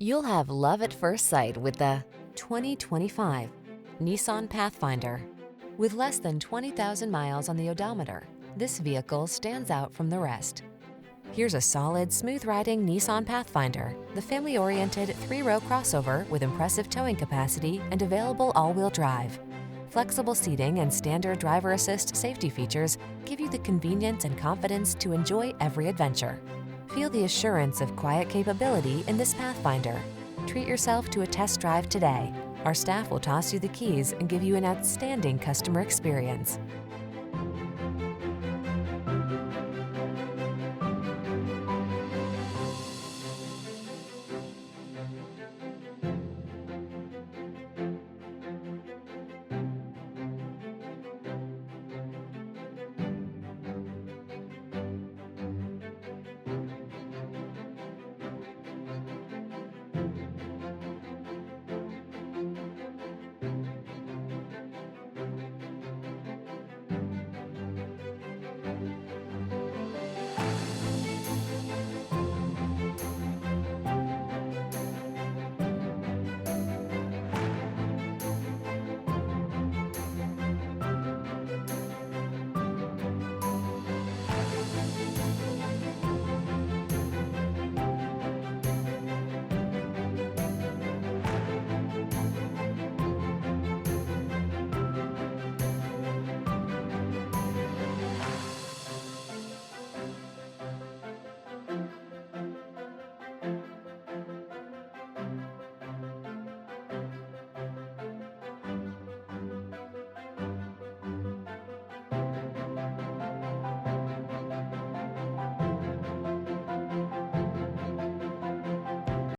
You'll have love at first sight with the 2025 Nissan Pathfinder. With less than 20,000 miles on the odometer, this vehicle stands out from the rest. Here's a solid, smooth-riding Nissan Pathfinder, the family-oriented three-row crossover with impressive towing capacity and available all-wheel drive. Flexible seating and standard driver assist safety features give you the convenience and confidence to enjoy every adventure. Feel the assurance of quiet capability in this Pathfinder. Treat yourself to a test drive today. Our staff will toss you the keys and give you an outstanding customer experience.